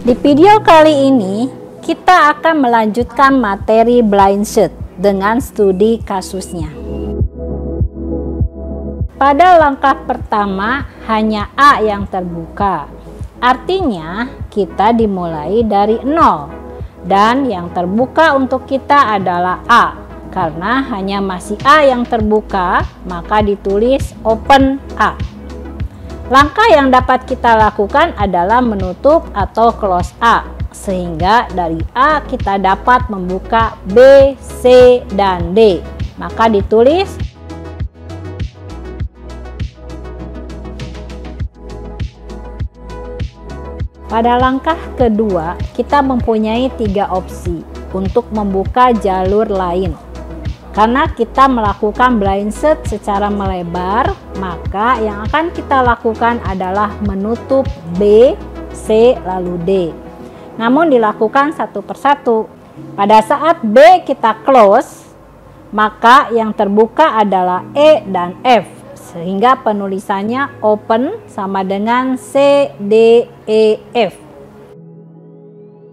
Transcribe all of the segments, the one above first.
Di video kali ini, kita akan melanjutkan materi blind search dengan studi kasusnya. Pada langkah pertama, hanya A yang terbuka. Artinya, kita dimulai dari 0. Dan yang terbuka untuk kita adalah A. Karena hanya masih A yang terbuka, maka ditulis open A. Langkah yang dapat kita lakukan adalah menutup atau close A, sehingga dari A kita dapat membuka B, C, dan D. Maka ditulis pada langkah kedua, kita mempunyai 3 opsi untuk membuka jalur lain. Karena kita melakukan blind search secara melebar, maka yang akan kita lakukan adalah menutup B, C, lalu D. Namun dilakukan satu persatu. Pada saat B kita close, maka yang terbuka adalah E dan F. Sehingga penulisannya open sama dengan C, D, E, F.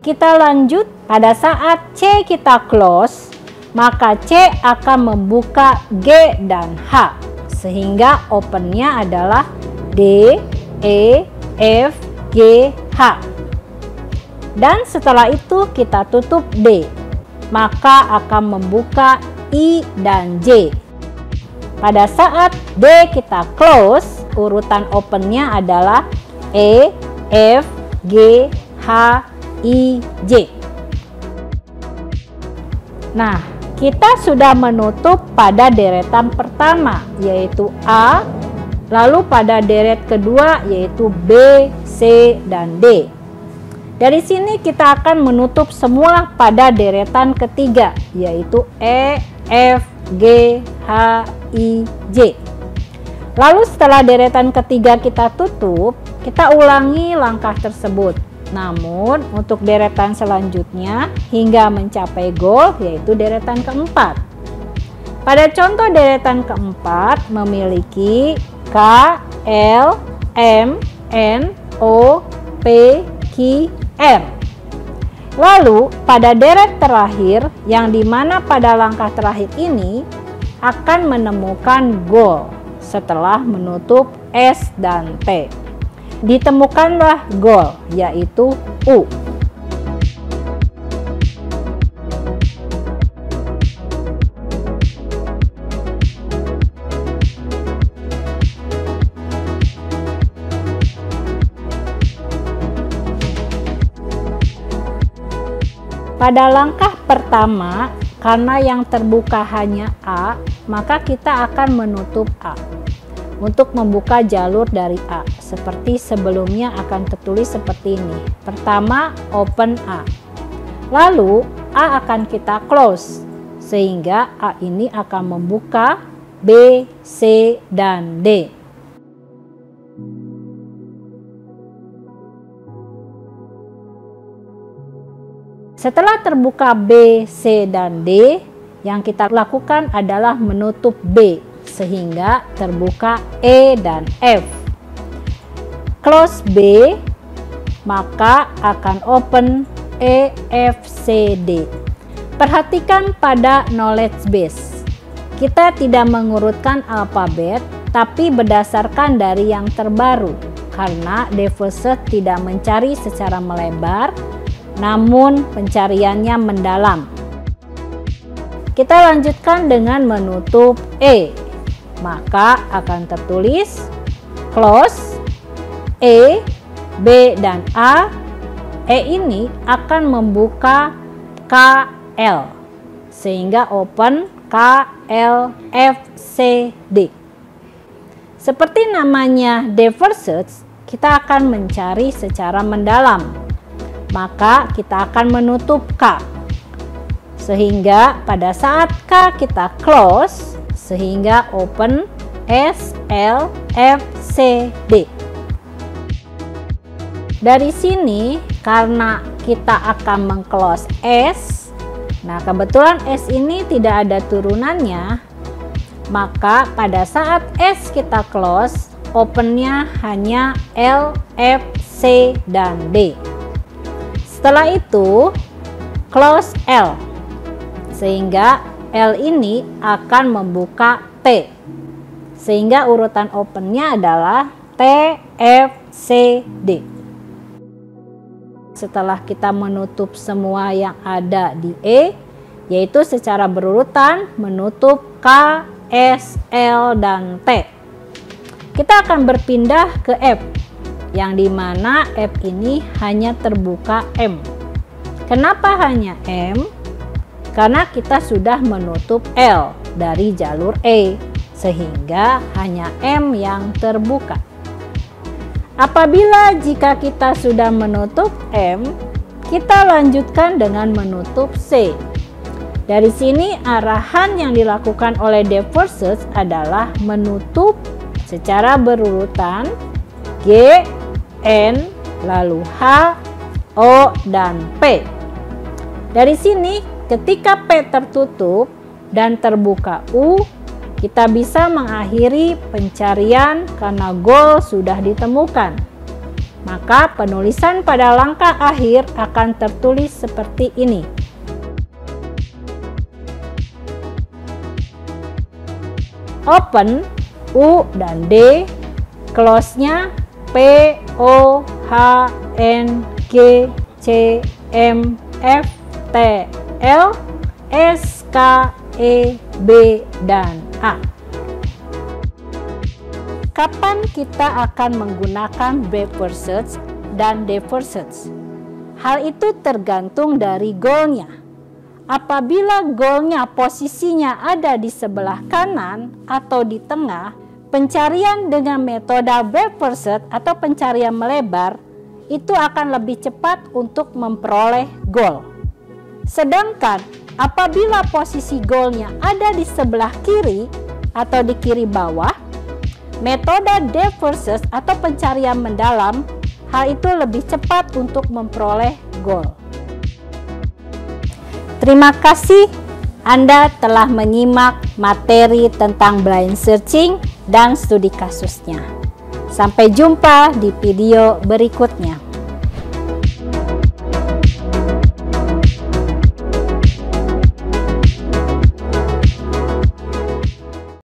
Kita lanjut, pada saat C kita close, maka C akan membuka G dan H, sehingga opennya adalah D, E, F, G, H. Dan setelah itu kita tutup D, maka akan membuka I dan J. Pada saat D kita close, urutan opennya adalah E, F, G, H, I, J. Nah, kita sudah menutup pada deretan pertama, yaitu A, lalu pada deret kedua, yaitu B, C, dan D. Dari sini kita akan menutup semua pada deretan ketiga, yaitu E, F, G, H, I, J. Lalu setelah deretan ketiga kita tutup, kita ulangi langkah tersebut. Namun untuk deretan selanjutnya hingga mencapai goal, yaitu deretan keempat. Pada contoh deretan keempat memiliki K, L, M, N, O, P, Q, R. Lalu pada deret terakhir, yang dimana pada langkah terakhir ini akan menemukan goal setelah menutup S dan T. Ditemukanlah goal, yaitu U. Pada langkah pertama, karena yang terbuka hanya A, maka kita akan menutup A. Untuk membuka jalur dari A, seperti sebelumnya akan tertulis seperti ini. Pertama, open A. Lalu A akan kita close, sehingga A ini akan membuka B, C, dan D. Setelah terbuka B, C, dan D, yang kita lakukan adalah menutup B, sehingga terbuka E dan F. Close B, maka akan open E, F, C, D. Perhatikan pada knowledge base. Kita tidak mengurutkan alfabet, tapi berdasarkan dari yang terbaru. Karena default search tidak mencari secara melebar, namun pencariannya mendalam. Kita lanjutkan dengan menutup E. Maka akan tertulis close E, B, dan A. E ini akan membuka K, L, sehingga open K, L, F, C, D. Seperti namanya default search, kita akan mencari secara mendalam. Maka kita akan menutup K, sehingga pada saat K kita close, sehingga open S, L, F, C, D. Dari sini karena kita akan meng-close S, nah kebetulan S ini tidak ada turunannya, maka pada saat S kita close, opennya hanya L, F, C, dan D. Setelah itu close L, sehingga L ini akan membuka T, sehingga urutan opennya adalah T, F, C, D. Setelah kita menutup semua yang ada di E, yaitu secara berurutan menutup K, S, L, dan T, kita akan berpindah ke F, yang dimana F ini hanya terbuka M. Kenapa hanya M? Karena kita sudah menutup L dari jalur E, sehingga hanya M yang terbuka. Apabila jika kita sudah menutup M, kita lanjutkan dengan menutup C. Dari sini arahan yang dilakukan oleh Deep Search adalah menutup secara berurutan G, N, lalu H, O, dan P. Dari sini ketika P tertutup dan terbuka U, kita bisa mengakhiri pencarian karena goal sudah ditemukan. Maka penulisan pada langkah akhir akan tertulis seperti ini. Open U dan D, close-nya P, O, H, N, G, C, M, F, T, L, S, K, E, B, dan A. Kapan kita akan menggunakan backward search dan deeper search? Hal itu tergantung dari goalnya. Apabila goalnya posisinya ada di sebelah kanan atau di tengah, pencarian dengan metode backward search atau pencarian melebar itu akan lebih cepat untuk memperoleh goal. Sedangkan apabila posisi goalnya ada di sebelah kiri atau di kiri bawah, metode depth search atau pencarian mendalam, hal itu lebih cepat untuk memperoleh goal. Terima kasih Anda telah menyimak materi tentang blind searching dan studi kasusnya. Sampai jumpa di video berikutnya.